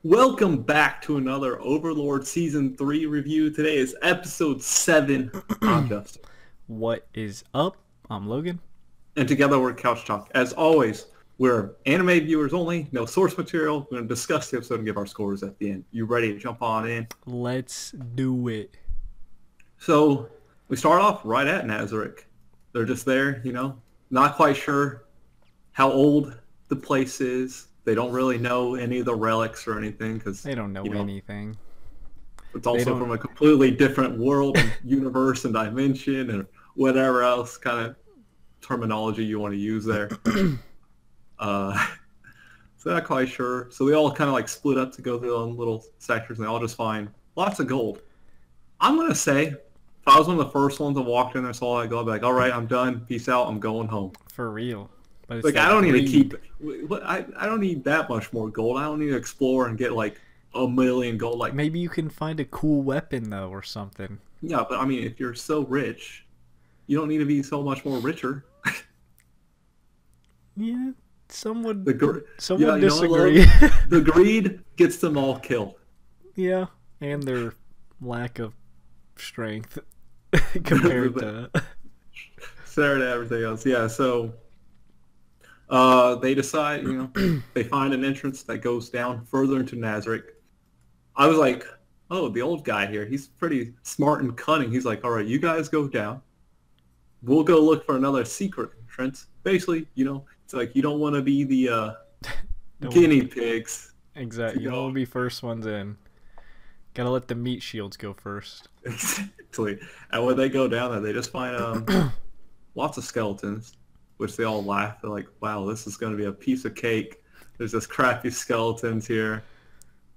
Welcome back to another Overlord Season 3 review. Today is Episode 7. I'm Justin. What is up? I'm Logan. And together we're Couch Talk. As always, we're anime viewers only, no source material. We're going to discuss the episode and give our scores at the end. You ready to jump on in? Let's do it. So, we start off right at NAZARICK. They're just there, not quite sure how old the place is. They don't really know any of the relics or anything because They don't know anything. It's also from a completely different world and universe and dimension and whatever else kind of terminology you want to use there. So not quite sure. So they all kind of like split up to go through their own little sectors and they all just find lots of gold. I'm going to say, if I was one of the first ones that walked in and saw that gold, I'd be like, all right, I'm done. Peace out. I'm going home. For real. But it's like I don't need to keep. I don't need that much more gold. I don't need to explore and get like a million gold. Like maybe you can find a cool weapon though or something. Yeah, but I mean, if you're so rich, you don't need to be so much more richer. Yeah, someone yeah, disagree. The greed gets them all killed. Yeah, and their lack of strength compared to everything else. Yeah, so. They decide, they find an entrance that goes down further into NAZARICK. I was like, oh, the old guy here, he's pretty smart and cunning. He's like, all right, you guys go down. We'll go look for another secret entrance. Basically, it's like you don't want to be the guinea pigs. Exactly. You don't want to be first ones in. Gotta let the meat shields go first. Exactly. And when they go down there, they just find lots of skeletons. Which they all laugh. They're like, wow, this is going to be a piece of cake. There's just crappy skeletons here.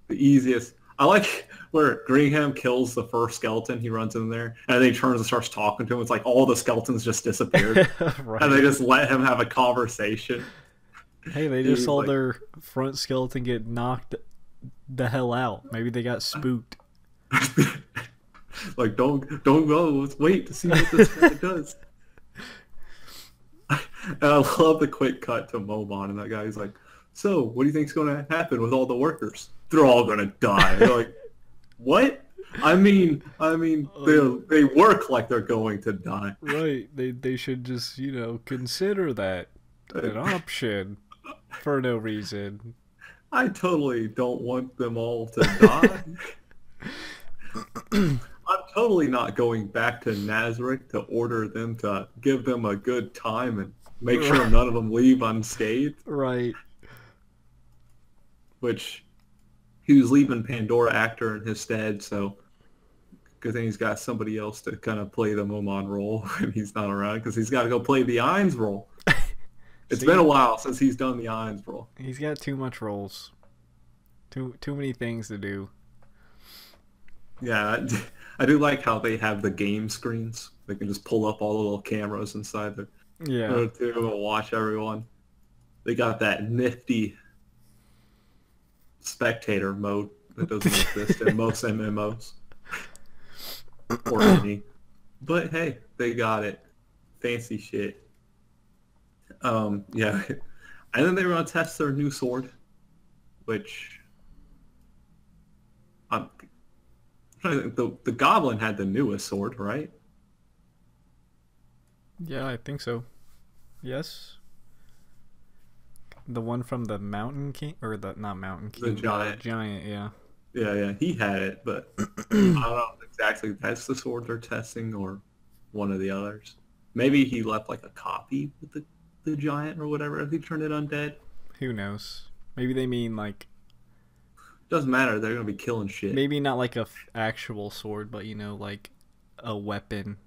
The easiest. I like where Greenham kills the first skeleton. He runs in there, and then he turns and starts talking to him. It's like all the skeletons just disappeared. Right. And they just let him have a conversation. Hey, they just saw their front skeleton get knocked the hell out. Maybe they got spooked. Like, don't go. Let's wait to see what this guy does. And I love the quick cut to Momon, and that guy's like, so, what do you think's going to happen with all the workers? They're all going to die. They're like, what? I mean, they work like they're going to die. Right. They should just, consider that an option for no reason. I totally don't want them all to die. I'm totally not going back to NAZARICK to order them to give them a good time and make sure none of them leave unscathed. Right. Which, he was leaving Pandora actor in his stead, so good thing he's got somebody else to kind of play the Momon role when he's not around, because he's got to go play the Ainz role. It's been a while since he's done the Ainz role. He's got too much roles. Too many things to do. Yeah, I do like how they have the game screens. They can just pull up all the little cameras inside there. Yeah. To watch everyone. They got that nifty spectator mode that doesn't exist in most MMOs. Or any. But hey, they got it. Fancy shit. Yeah. And then they were going to test their new sword, which I'm trying to think, the Goblin had the newest sword, right? Yeah, I think so. Yes. The one from the Mountain King, or not Mountain King, the Giant. Giant, yeah. Yeah, he had it, but I don't know if exactly that's the sword they're testing or one of the others. Maybe he left like a copy with the Giant or whatever if he turned it undead. Who knows? Maybe they mean like... Doesn't matter, they're going to be killing shit. Maybe not like a actual sword, but like a weapon.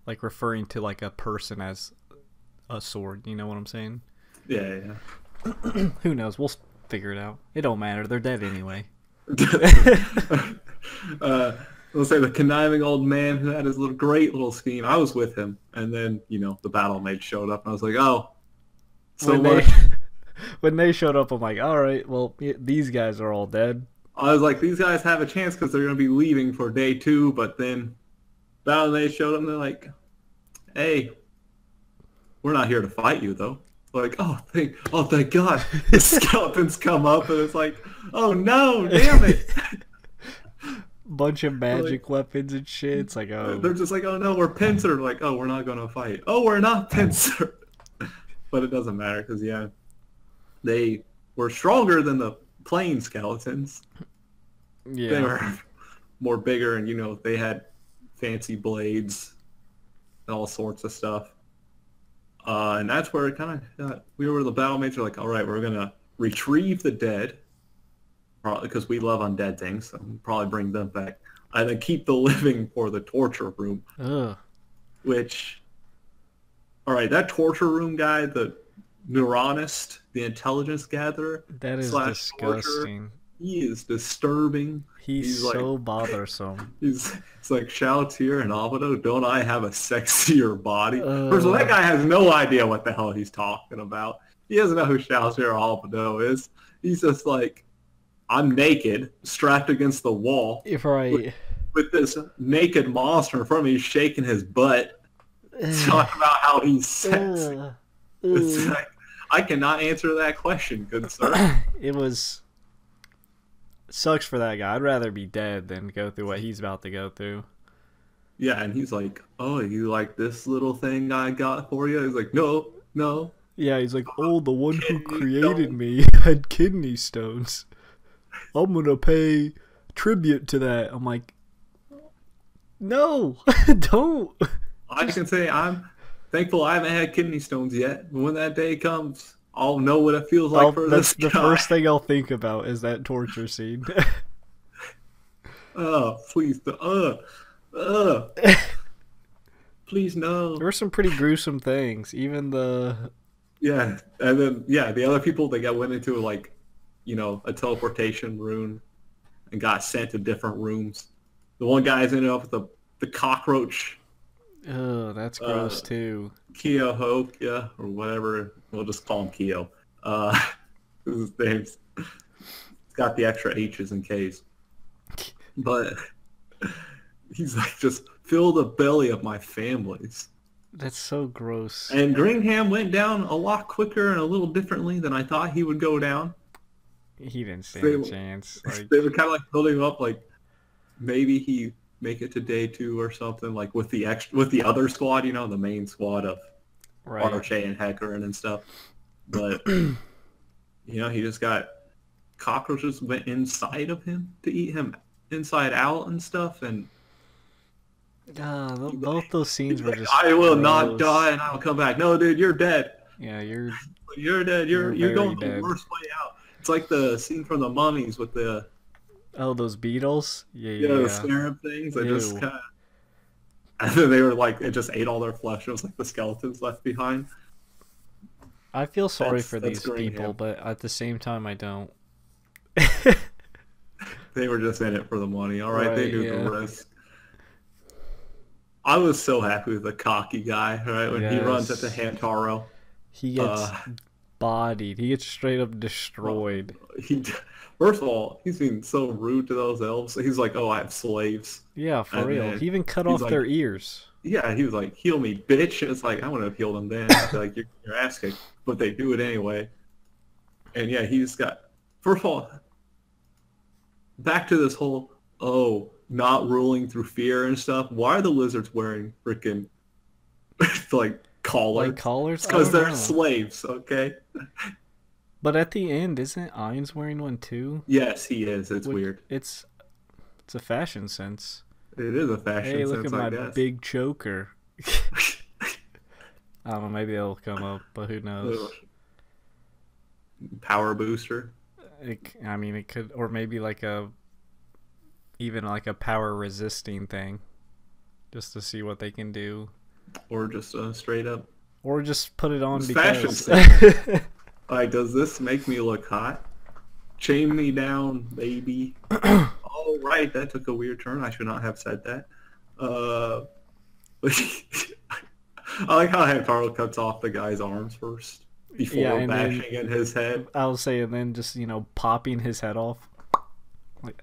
Like referring to like a person as a sword, you know what I'm saying? Yeah. Who knows? We'll figure it out. It don't matter. They're dead anyway. Let's say the conniving old man who had his great little scheme. I was with him, and then the battle mage showed up, and I was like, oh, when they showed up, I'm like, all right, well, these guys are all dead. I was like, these guys have a chance because they're going to be leaving for day 2, but then battle mage showed up, and they're like, hey, we're not here to fight you, though. like, oh, thank God. The skeletons come up, and it's like, oh no, damn it. Bunch of magic Like, weapons and shit. It's like, they're oh, just like, oh no, we're pincered. Like, oh, we're not gonna fight. Oh, we're not pincered. But it doesn't matter because yeah, they were stronger than the plain skeletons. They yeah. were more bigger, and they had fancy blades and all sorts of stuff. And that's where it kind of the battle mates are like, all right, we're gonna retrieve the dead, probably because we love undead things. So we'll probably bring them back, and then keep the living for the torture room. Ugh. Which, all right, that torture room guy, the neuronist, the intelligence gatherer, That is / torturer, disgusting. he is disturbing. He's like, so bothersome. it's like Shalatir and Alvaro, don't I have a sexier body? First of all, that guy has no idea what the hell he's talking about. He doesn't know who Shalatir or Alvaro is. He's just like, I'm naked, strapped against the wall. If right. With this naked monster in front of me shaking his butt. Talking about how he's sexy. It's like, I cannot answer that question, good sir. It sucks for that guy. I'd rather be dead than go through what he's about to go through. Yeah, and he's like, oh, you like this little thing I got for you? He's like, no. Yeah, he's like, oh, the one who created me had kidney stones. I'm gonna pay tribute to that. I'm like, no, don't. I can say I'm thankful I haven't had kidney stones yet. But when that day comes, I'll know what it feels like for that's this guy. The first thing I'll think about is that torture scene. Oh, please, please no. There were some pretty gruesome things. Even the Yeah, and then the other people that went into like, a teleportation room and got sent to different rooms. The one guy's ended up with the cockroach. Oh, that's gross too. Keo Hoke, yeah, or whatever. We'll just call him Keo. His name's it's got the extra H's in case. But he's like, just fill the belly of my families. That's so gross. And Greenham went down a lot quicker and a little differently than I thought he would go down. He didn't stand a chance. They were kind of like building him up, like maybe he make it to day 2 or something, like with the other squad, the main squad of Arche and Hecarim and stuff. But he just got cockroaches went inside of him to eat him inside out and stuff, and both those scenes were just. I will gross. Not die, and I'll come back. No, dude, you're dead. Yeah, you're dead. You're going dead. the worst way out. It's like the scene from the Mummies with the those beetles. Yeah. The scarab things. They just kind of, and then they were like, it just ate all their flesh. It was like the skeletons left behind. I feel sorry for these people, but at the same time, I don't. They were just in it for the money. All right, they knew the risk. I was so happy with the cocky guy, right? When he runs at the Hamtaro. He gets bodied. He gets straight up destroyed. First of all, he's being so rude to those elves. He's like, oh, I have slaves. Yeah, for real. He even cut off their ears. Yeah, he was like, heal me, bitch. It's like, I wouldn't have healed him then. I'd be like, you're ass kicked. But they do it anyway. And yeah, he just got... First of all, back to this whole, not ruling through fear and stuff. Why are the lizards wearing freaking, like, collars? Like collars? Because they're slaves, okay? But at the end, isn't Ainz wearing one too? Yes, he is. It's weird. It's a fashion sense. It is a fashion sense, Hey, look at my guess. big choker. I don't know, maybe it'll come up, but who knows? Power booster? It could, or maybe even like a power resisting thing, just to see what they can do. Or just straight up. Or just put it on because... Fashion like, does this make me look hot? Chain me down, baby. Oh, right, that took a weird turn. I should not have said that. I like how Hamtaro cuts off the guy's arms first before bashing in his head. I'll say, and then just, popping his head off. Like,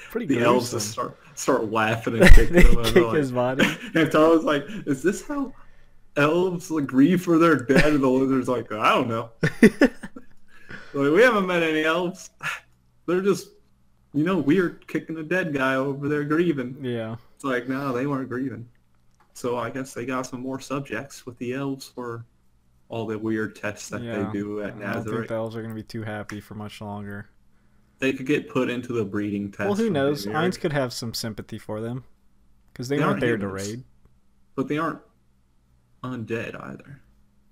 pretty the gruesome. elves just start laughing and kicking him. Kick his body. Hamtaro's like, is this how elves like, grieve for their dead, and the lizard's like, I don't know. Like, we haven't met any elves. They're just, weird, kicking a dead guy over there grieving. Yeah. It's like, no, they weren't grieving. So I guess they got some more subjects with the elves for all the weird tests that they do at I don't think NAZARICK. the elves are going to be too happy for much longer. They could get put into the breeding test. Well, who knows? Maybe, Ainz could have some sympathy for them. Because they weren't there to raid. But they aren't undead either.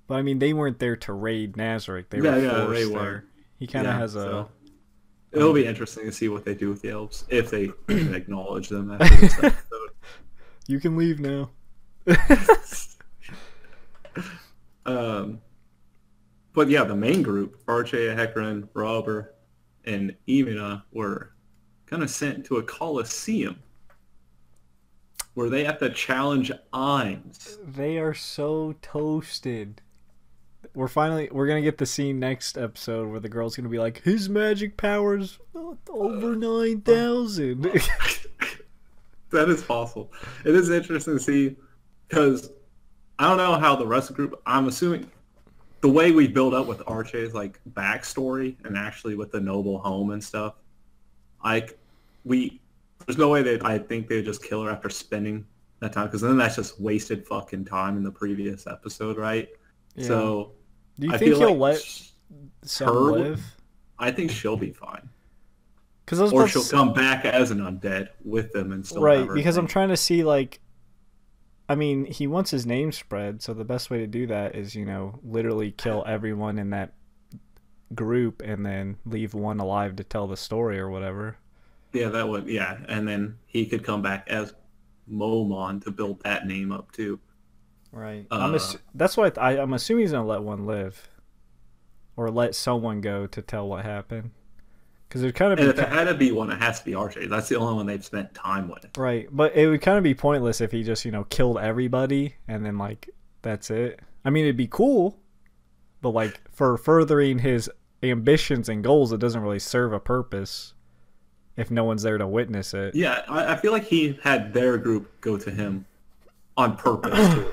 But I mean, they weren't there to raid NAZARICK. They were forced they there. were. He kind of has a... So it'll be interesting to see what they do with the elves, if they can acknowledge them after this episode. You can leave now. But yeah, the main group, Archea, Hecarim, Robber, and Emina, were kind of sent to a Colosseum where they have to challenge Ainz. They are so toasted. We're gonna get the scene next episode where the girl's gonna be like, his magic powers over 9,000. That is possible. It is interesting to see, because I don't know how the rest of the group, I'm assuming the way we build up with Archea's like backstory and actually with the noble home and stuff, there's no way I think they'd just kill her after spending that time, because then that's just wasted fucking time in the previous episode, right? Yeah. So do you think he'll let some live? I think she'll be fine. Or she'll come back as an undead with them and still right, because I'm trying to see, like, I mean, he wants his name spread, so the best way to do that is, literally kill everyone in that group and then leave one alive to tell the story or whatever. Yeah, that would, and then he could come back as Momon to build that name up too. Right. That's why I'm assuming he's gonna let one live, or let someone go to tell what happened. Because it kind of. And if it had to be one, it has to be Archie. That's the only one they've spent time with. Right, but it would kind of be pointless if he just killed everybody and then that's it. I mean, it'd be cool, but for furthering his ambitions and goals, it doesn't really serve a purpose if no one's there to witness it. Yeah, I feel like he had their group go to him on purpose too.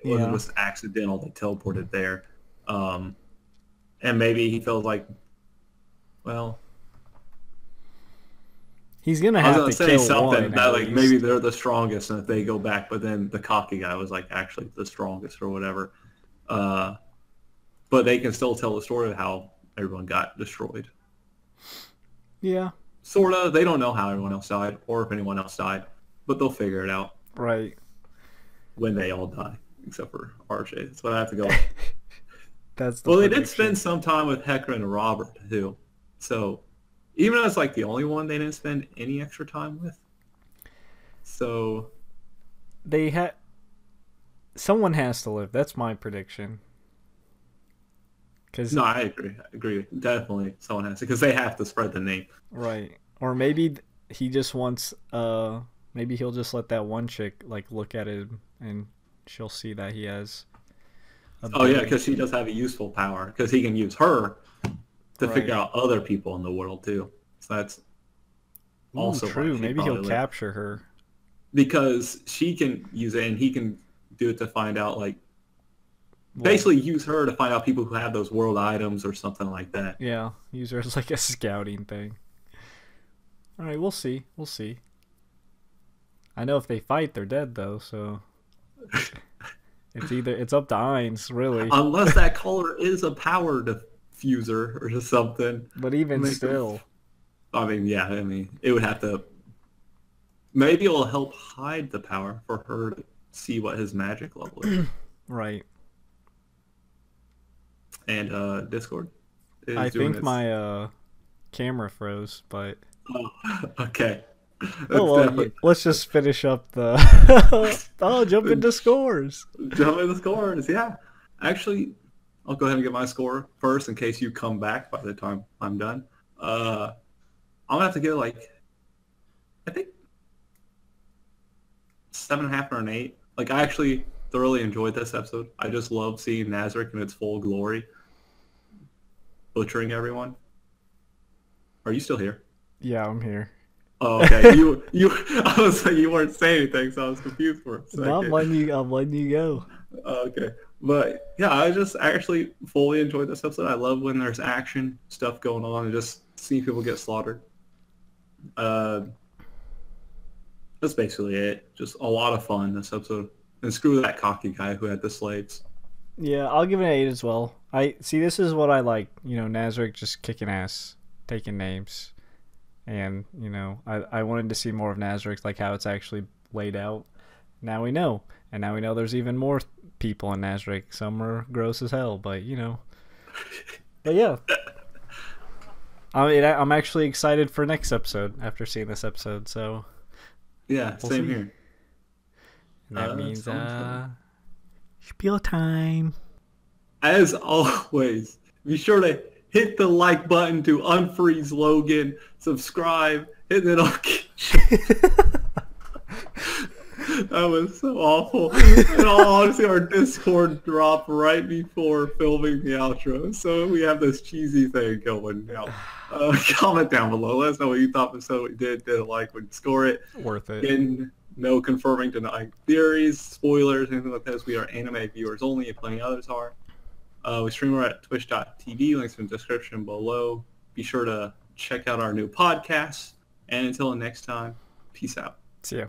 It wasn't just accidental. They teleported there, and maybe he felt like, well. He's gonna have to say something one, that maybe they're the strongest, and if they go back, but then the cocky guy was actually the strongest or whatever. But they can still tell the story of how everyone got destroyed. Yeah. Sorta. They don't know how everyone else died or if anyone else died, but they'll figure it out. Right. When they all die, except for Archie. That's what I have to go. That's well, they did spend some time with Hecarim and Robert too, so. Even though it's the only one they didn't spend any extra time with. So someone has to live. That's my prediction. No, I agree. Definitely someone has to, because they have to spread the name. Right. Or maybe he just wants maybe he'll just let that one chick look at it and she'll see that he has because she does have a useful power, because he can use her to figure out other people in the world too. So that's also true. Maybe he'll capture her, because she can use it and he can do it to find out basically use her to find out people who have those world items or something like that. Yeah, use her as a scouting thing. All right, we'll see. I know if they fight, they're dead though. So it's up to Ainz, really. Unless that color is a power diffuser or something. But even still. It would have to. Maybe it'll help hide the power for her to see what his magic level is. Right. And Discord I think my camera froze, but. Oh, okay. Let's just finish up the. Jump into scores. Jump into scores, yeah. Actually, I'll go ahead and get my score first in case you come back by the time I'm done. I'm gonna have to give I think 7.5 or an 8. I actually thoroughly enjoyed this episode. I just love seeing NAZARICK in its full glory, butchering everyone. Are you still here? Yeah, I'm here. Oh, okay. I was you weren't saying anything, so I was confused for a second. No, I'm letting you go. Okay. But yeah, I just actually fully enjoyed this episode. I love when there's action stuff going on and just seeing people get slaughtered. Uh, that's basically it. Just a lot of fun this episode. And screw that cocky guy who had the slaves. Yeah, I'll give it an 8 as well. I see. This is what I like. Nazarick just kicking ass, taking names, and I wanted to see more of Nazarick, like how it's actually laid out. Now we know, and now we know there's even more people in Nazarick. Some are gross as hell, but But yeah, I mean, I'm actually excited for next episode after seeing this episode. So Yeah, we'll same see. here. And that means Sounds good. spiel time. As always, be sure to hit the like button to unfreeze Logan, subscribe, hit the notification. That was so awful. In all honesty, our Discord dropped right before filming the outro, so we have this cheesy thing going now. Comment down below. Let us know what you thought of the episode. We didn't like, would score it. Worth it. Again, no confirming, denying theories, spoilers, anything like this. We are anime viewers only, if plenty others are. We stream at twitch.tv, links in the description below. Be sure to check out our new podcast. And until next time, peace out. See ya.